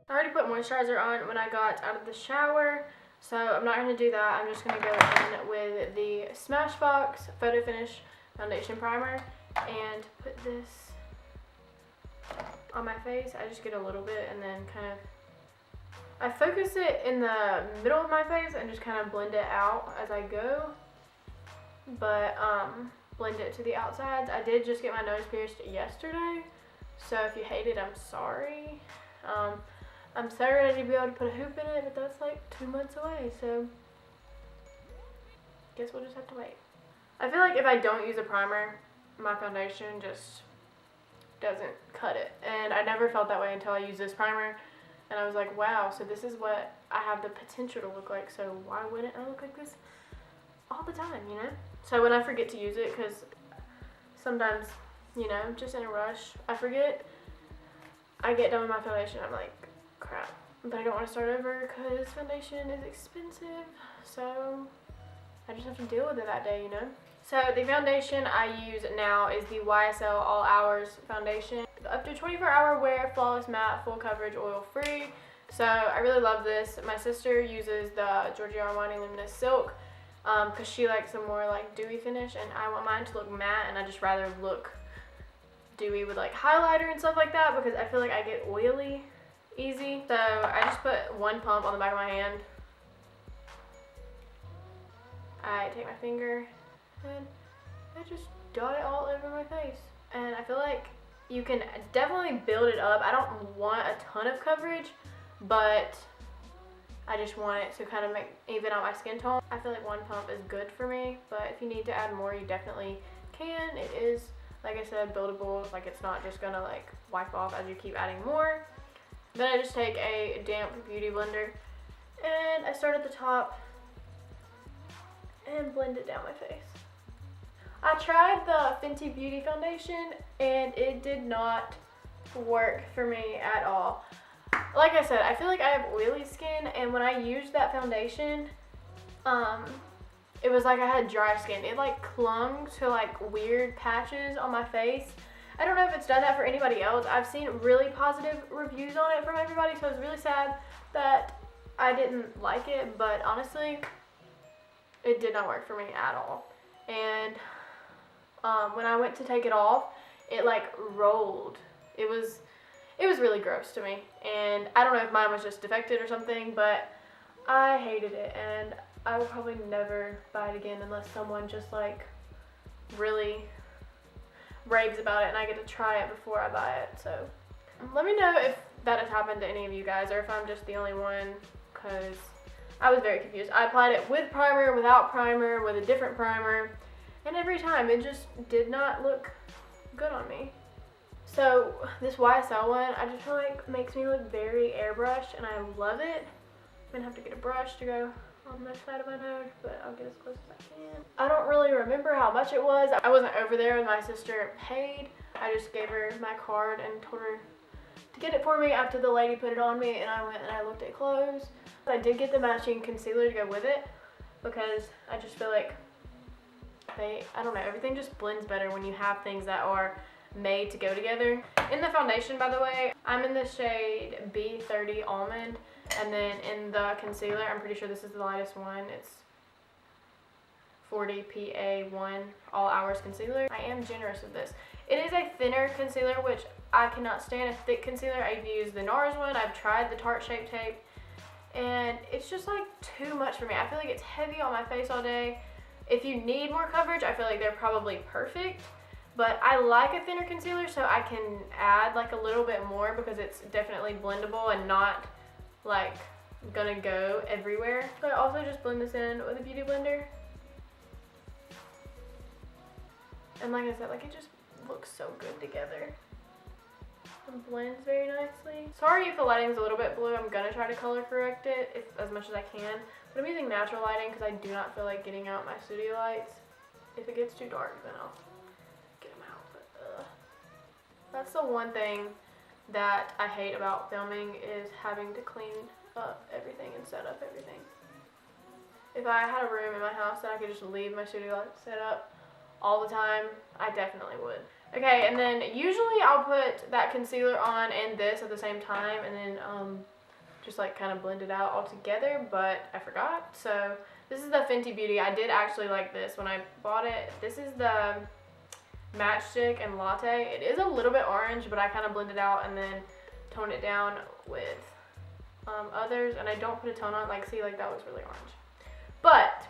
I already put moisturizer on when I got out of the shower, so I'm not going to do that. I'm just going to go in with the Smashbox Photo Finish Foundation Primer and put this on my face. I just get a little bit and then kind of, I focus it in the middle of my face and just kind of blend it out as I go, but blend it to the outsides. I did just get my nose pierced yesterday, so if you hate it, I'm sorry. I'm so ready to be able to put a hoop in it, but that's like 2 months away, so guess we'll just have to wait. I feel like if I don't use a primer, my foundation just doesn't cut it, and I never felt that way until I used this primer, and I was like, wow, so this is what I have the potential to look like, so why wouldn't I look like this all the time, you know? So when I forget to use it, because sometimes, you know, just in a rush, I forget, I get done with my foundation, I'm like, crap, but I don't want to start over because foundation is expensive, so I just have to deal with it that day, you know? So the foundation I use now is the YSL All Hours foundation. Up to 24-hour wear, flawless matte, full coverage, oil free. So I really love this. My sister uses the Giorgio Armani Luminous Silk because she likes a more like dewy finish, and I want mine to look matte, and I just rather look dewy with like highlighter and stuff like that because I feel like I get oily easy. So I just put one pump on the back of my hand. I take my finger and I just dot it all over my face, and I feel like you can definitely build it up. I don't want a ton of coverage, but I just want it to kind of even out my skin tone. I feel like one pump is good for me, but if you need to add more, you definitely can. It is, like I said, buildable. Like, it's not just gonna like wipe off as you keep adding more. Then I just take a damp beauty blender and I start at the top and blend it down my face. I tried the Fenty Beauty foundation and it did not work for me at all. Like I said, I feel like I have oily skin, and when I used that foundation, it was like I had dry skin. It like clung to like weird patches on my face. I don't know if it's done that for anybody else. I've seen really positive reviews on it from everybody, so it's really sad that I didn't like it, but honestly, it did not work for me at all. And when I went to take it off, it like rolled. It was really gross to me, and I don't know if mine was just defected or something, but I hated it, and I will probably never buy it again unless someone just like really raves about it and I get to try it before I buy it. So let me know if that has happened to any of you guys, or if I'm just the only one, because I was very confused. I applied it with primer, without primer, with a different primer, and every time it just did not look good on me. So this YSL one, I just feel like makes me look very airbrushed, and I love it. I'm gonna have to get a brush to go on this side of my nose, but I'll get as close as I can. I don't really remember how much it was. I wasn't over there when my sister paid. I just gave her my card and told her to get it for me after the lady put it on me, and I went and I looked at clothes. I did get the matching concealer to go with it because I just feel like I don't know, everything just blends better when you have things that are made to go together. In the foundation, by the way, I'm in the shade B30 Almond, and then in the concealer, I'm pretty sure this is the lightest one. It's 40 PA1 All Hours Concealer. I am generous with this. It is a thinner concealer, which I cannot stand a thick concealer. I've used the NARS one. I've tried the Tarte Shape Tape, and it's just like too much for me. I feel like it's heavy on my face all day. If you need more coverage, I feel like they're probably perfect. But I like a thinner concealer, so I can add like a little bit more because it's definitely blendable and not like gonna go everywhere. So I also just blend this in with a beauty blender. And like I said, like it just looks so good together. And blends very nicely. Sorry if the lighting's a little bit blue. I'm gonna try to color correct it as much as I can. But I'm using natural lighting because I do not feel like getting out my studio lights. If it gets too dark, then I'll get them out. But that's the one thing that I hate about filming, is having to clean up everything and set up everything. If I had a room in my house that I could just leave my studio lights set up all the time, I definitely would. Okay, and then usually I'll put that concealer on and this at the same time, and then just like kind of blend it out all together, but I forgot. So this is the Fenty Beauty. I did actually like this when I bought it. This is the Matchstick and Latte. It is a little bit orange, but I kind of blend it out and then tone it down with others, and I don't put a tone on. Like, see, like that looks really orange. But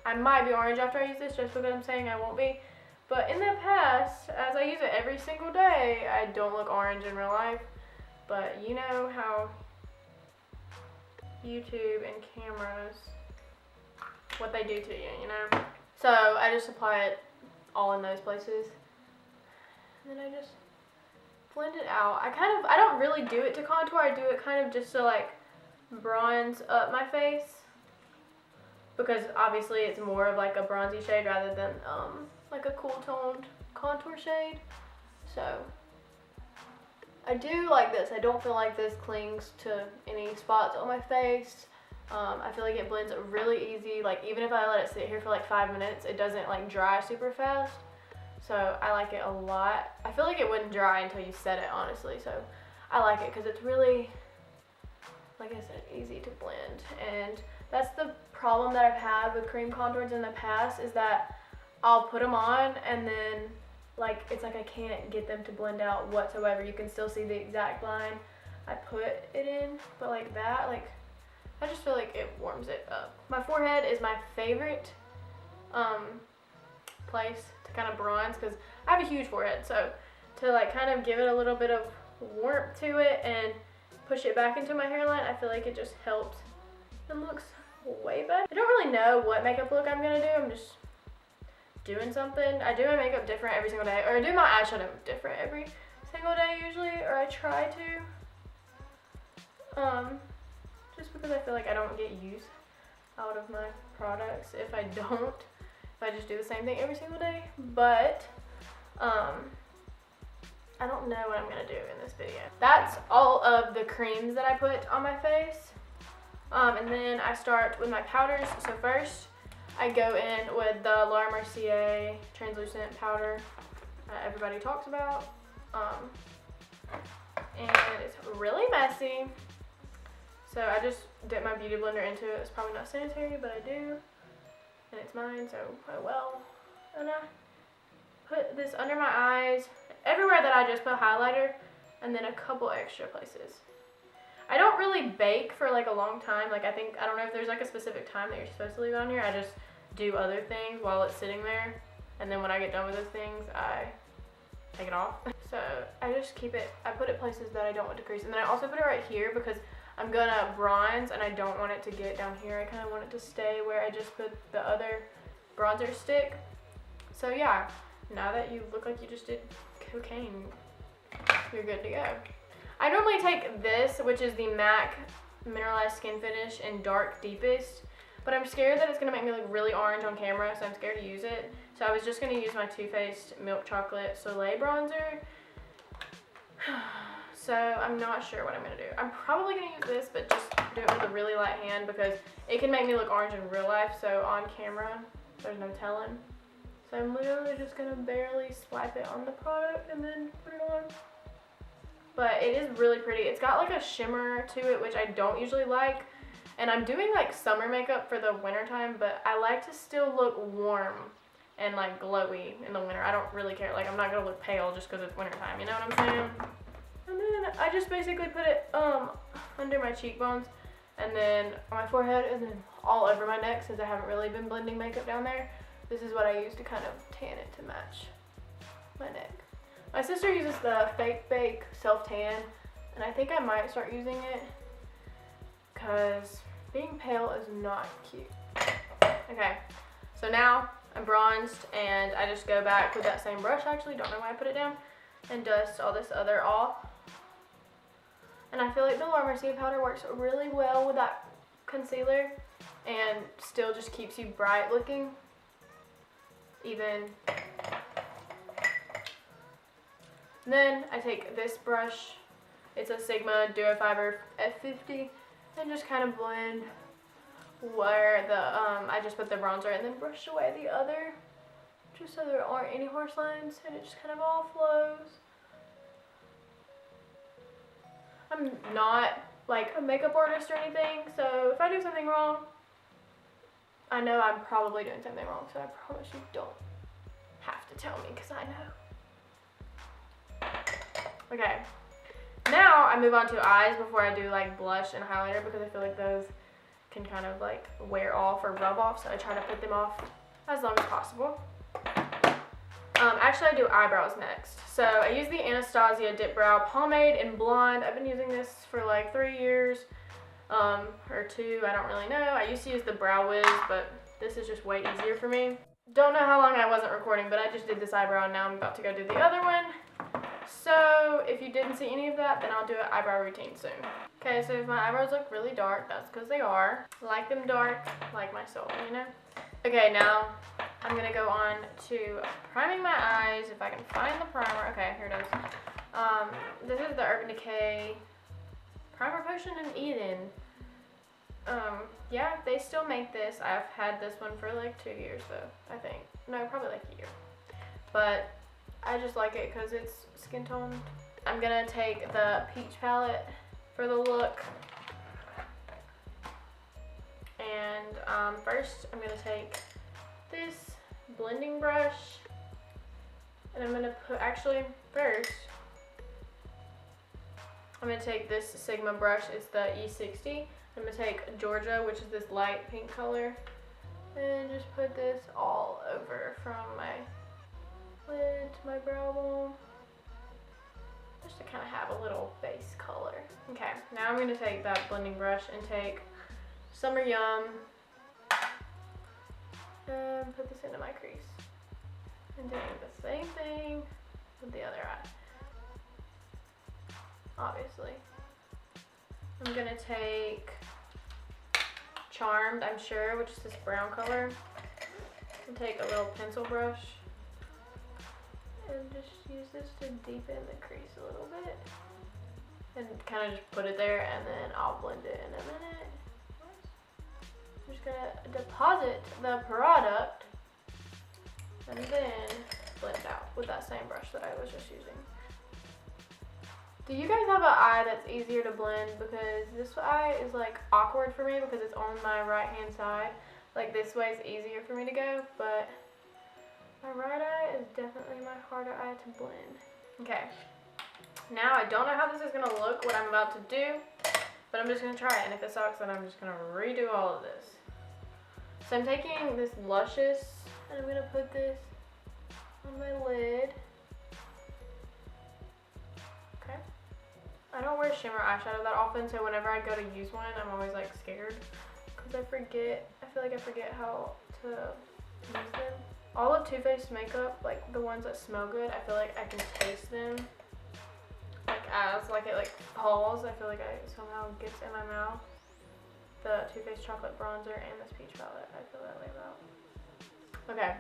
I might be orange after I use this, just because I'm saying I won't be. But in the past, as I use it every single day, I don't look orange in real life. But you know how YouTube and cameras, what they do to you, you know? So I just apply it all in those places. And then I just blend it out. I don't really do it to contour. I do it kind of just to like bronze up my face, because obviously it's more of like a bronzy shade rather than like a cool toned contour shade. So I do like this. I don't feel like this clings to any spots on my face. I feel like it blends really easy. Like, even if I let it sit here for like 5 minutes, it doesn't like dry super fast. So I like it a lot. I feel like it wouldn't dry until you set it, honestly. So I like it because it's really, like I said, easy to blend. And that's the problem that I've had with cream contours in the past, is that I'll put them on and then like it's like I can't get them to blend out whatsoever. You can still see the exact line I put it in, but like that, like I just feel like it warms it up. My forehead is my favorite place to kind of bronze, because I have a huge forehead. So to like kind of give it a little bit of warmth to it and push it back into my hairline, I feel like it just helps and looks way better. I don't really know what makeup look I'm gonna do. I'm just doing something. I do my makeup different every single day, or I do my eyeshadow different every single day usually, or I try to. Just because I feel like I don't get use out of my products if I just do the same thing every single day. But I don't know what I'm gonna do in this video. That's all of the creams that I put on my face. And then I start with my powders. So first I go in with the Laura Mercier translucent powder everybody talks about. And it's really messy. So I just dip my beauty blender into it. It's probably not sanitary, but I do. And it's mine, so oh well. And I put this under my eyes, everywhere that I just put highlighter, and then a couple extra places. I don't really bake for like a long time. Like I don't know if there's like a specific time that you're supposed to leave it on here. I just do other things while it's sitting there. And then when I get done with those things, I take it off. So I just keep it, I put it places that I don't want to crease. And then I also put it right here because I'm gonna bronze and I don't want it to get down here. I kind of want it to stay where I just put the other bronzer stick. So yeah, now that you look like you just did cocaine, you're good to go. I normally take this, which is the MAC Mineralized Skin Finish in Dark Deepest, but I'm scared that it's gonna make me look really orange on camera, so I'm scared to use it. So I was just gonna use my Too Faced Milk Chocolate Soleil bronzer. So I'm not sure what I'm gonna do. I'm probably gonna use this, but just do it with a really light hand because it can make me look orange in real life. So on camera, there's no telling. So I'm literally just gonna barely swipe it on the product and then put it on. But it is really pretty. It's got like a shimmer to it, which I don't usually like. And I'm doing like summer makeup for the winter time, but I like to still look warm and like glowy in the winter. I don't really care. Like I'm not gonna look pale just because it's winter time. You know what I'm saying? And then I just basically put it under my cheekbones and then on my forehead and then all over my neck, since I haven't really been blending makeup down there. This is what I use to kind of tan it to match my neck. My sister uses the Fake Bake Self Tan, and I think I might start using it because being pale is not cute. Okay, so now I'm bronzed and I just go back with that same brush, actually, don't know why I put it down, and dust all this other off. And I feel like the Laura Mercier powder works really well with that concealer and still just keeps you bright looking. Even. Then I take this brush, it's a Sigma Duo Fiber F50, and just kind of blend where the, I just put the bronzer and then brush away the other, just so there aren't any harsh lines, and it just kind of all flows. I'm not like a makeup artist or anything, so if I do something wrong, I know I'm probably doing something wrong, so I promise you don't have to tell me because I know. Okay, now I move on to eyes before I do like blush and highlighter because I feel like those can kind of like wear off or rub off, so I try to put them off as long as possible. Actually, I do eyebrows next. So I use the Anastasia Dip Brow Pomade in Blonde. I've been using this for like 3 years, or 2, I don't really know. I used to use the Brow Wiz, but this is just way easier for me. Don't know how long I wasn't recording, but I just did this eyebrow and now I'm about to go do the other one. So if you didn't see any of that, then I'll do an eyebrow routine soon. Okay, so if my eyebrows look really dark, that's because they are. I like them dark, like my soul, you know? Okay, now I'm gonna go on to priming my eyes, if I can find the primer. Okay, here it is. This is the Urban Decay Primer Potion in Eden. Yeah, they still make this. I've had this one for like 2 years though, I think. No, probably like a year. But I just like it because it's skin toned. I'm gonna take the peach palette for the look. And first I'm gonna take this blending brush and I'm gonna put, actually first I'm gonna take this Sigma brush, it's the E60. I'm gonna take Georgia, which is this light pink color, and just put this all over from my lid to my brow bone, just to kind of have a little base color. Okay, now I'm gonna take that blending brush and take Summer Yum and put this into my crease. And doing the same thing with the other eye. Obviously. I'm gonna take Charmed, I'm sure, which is this brown color, and take a little pencil brush and just use this to deepen the crease a little bit. And kind of just put it there and then I'll blend it in a minute. I'm just gonna deposit the product and then blend it out with that same brush that I was just using. Do you guys have an eye that's easier to blend? Because this eye is like awkward for me because it's on my right hand side. Like this way is easier for me to go, but my right eye is definitely my harder eye to blend. Okay, now I don't know how this is gonna look, what I'm about to do, but I'm just gonna try it, and if it sucks then I'm just gonna redo all of this. So I'm taking this Luscious and I'm gonna put this on my lid. Okay. I don't wear shimmer eyeshadow that often, so whenever I go to use one, I'm always like scared because I feel like I forget how to use them. All of Too Faced makeup, like the ones that smell good, I feel like I can taste them. Like as like it like falls, I feel like it somehow gets in my mouth. The Too Faced chocolate bronzer and this peach palette, I feel that way about. Okay.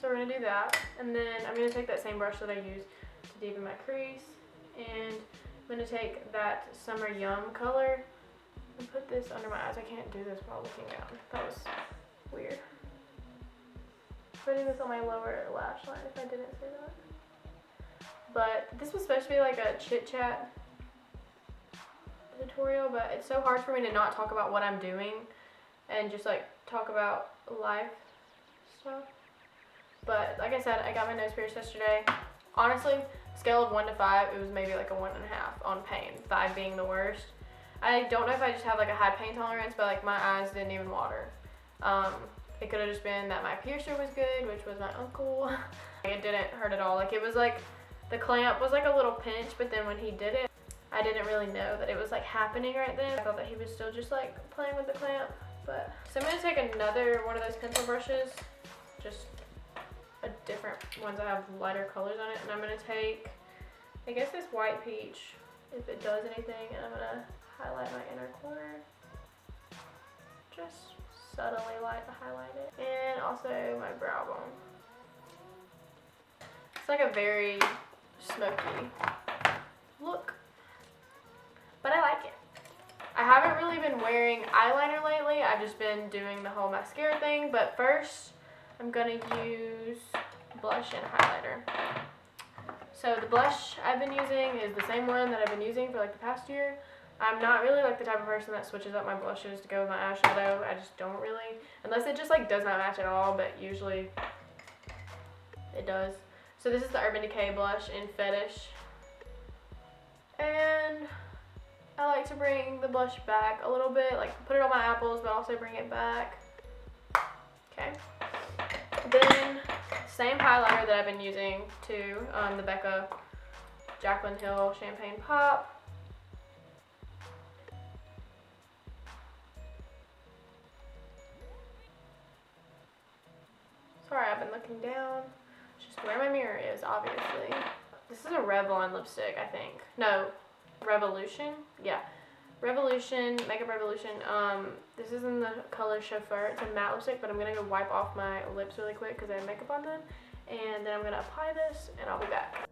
So we're gonna do that, and then I'm gonna take that same brush that I used to deepen my crease, and I'm gonna take that Summer Yum color and put this under my eyes. I can't do this while looking down. That was weird. Putting this on my lower lash line if I didn't say that. But this was supposed to be like a chit chat tutorial, but it's so hard for me to not talk about what I'm doing and just like talk about life stuff. But like I said, I got my nose pierced yesterday. Honestly, scale of 1 to 5, it was maybe like a 1.5 on pain, 5 being the worst. I don't know if I just have like a high pain tolerance, but like my eyes didn't even water. It could have just been that my piercer was good, which was my uncle. It didn't hurt at all. Like it was like the clamp was like a little pinch, but then when he did it, I didn't really know that it was like happening right then. I thought that he was still just like playing with the clamp. But so I'm gonna take another one of those pencil brushes, just a different ones that have lighter colors on it, and I'm gonna take, I guess, this white peach if it does anything, and I'm gonna highlight my inner corner. Just subtly light to highlight it, and also my brow bone. It's like a very smoky look, but I like it. I haven't really been wearing eyeliner lately. I've just been doing the whole mascara thing, but first I'm gonna use blush and highlighter. So the blush I've been using is the same one that I've been using for like the past year. I'm not really like the type of person that switches up my blushes to go with my eyeshadow. I just don't really, unless it just like does not match at all, but usually it does. So this is the Urban Decay blush in Fetish. And I like to bring the blush back a little bit, like put it on my apples, but also bring it back. Okay. Then, same highlighter that I've been using too, the Becca Jaclyn Hill Champagne Pop. Sorry, I've been looking down. Just where my mirror is, obviously. This is a Revlon lipstick, I think. No, Revolution? Yeah. Revolution, Makeup Revolution. This is in the color Chauffeur. It's a matte lipstick, but I'm going to go wipe off my lips really quick because I have makeup on them. And then I'm going to apply this, and I'll be back.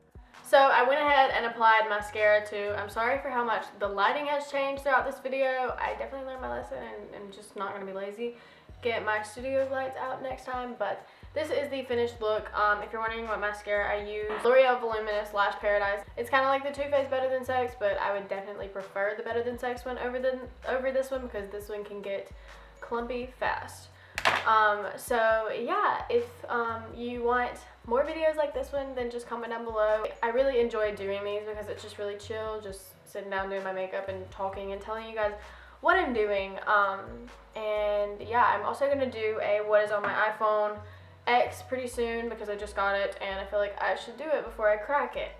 So I went ahead and applied mascara too. I'm sorry for how much the lighting has changed throughout this video. I definitely learned my lesson, and I'm just not going to be lazy. Get my studio lights out next time, but this is the finished look. If you're wondering what mascara I use, L'Oreal Voluminous Lash Paradise. It's kind of like the Too Faced Better Than Sex, but I would definitely prefer the Better Than Sex one over this one because this one can get clumpy fast. So yeah, if you want more videos like this one, then just comment down below. I really enjoy doing these because it's just really chill, just sitting down doing my makeup and talking and telling you guys what I'm doing. And yeah, I'm also going to do a what is on my iPhone X pretty soon because I just got it and I feel like I should do it before I crack it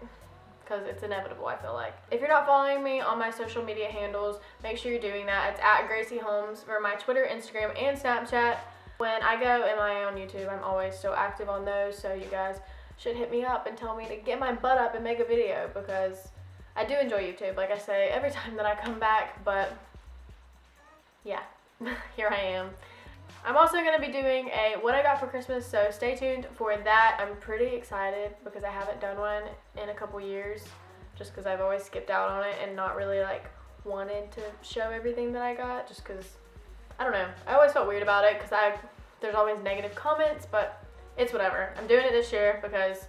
because it's inevitable, I feel like. If you're not following me on my social media handles, make sure you're doing that. It's at Graysie Holmes for my Twitter, Instagram, and Snapchat. When I go MIA on YouTube, I'm always so active on those, so you guys should hit me up and tell me to get my butt up and make a video because I do enjoy YouTube, like I say every time that I come back, but yeah, here I am. I'm also going to be doing a what I got for Christmas, so stay tuned for that. I'm pretty excited because I haven't done one in a couple years just because I've always skipped out on it and not really like wanted to show everything that I got just because, I don't know, I always felt weird about it because there's always negative comments, but it's whatever. I'm doing it this year because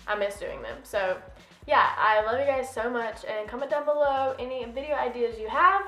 I miss doing them. So yeah, I love you guys so much and comment down below any video ideas you have.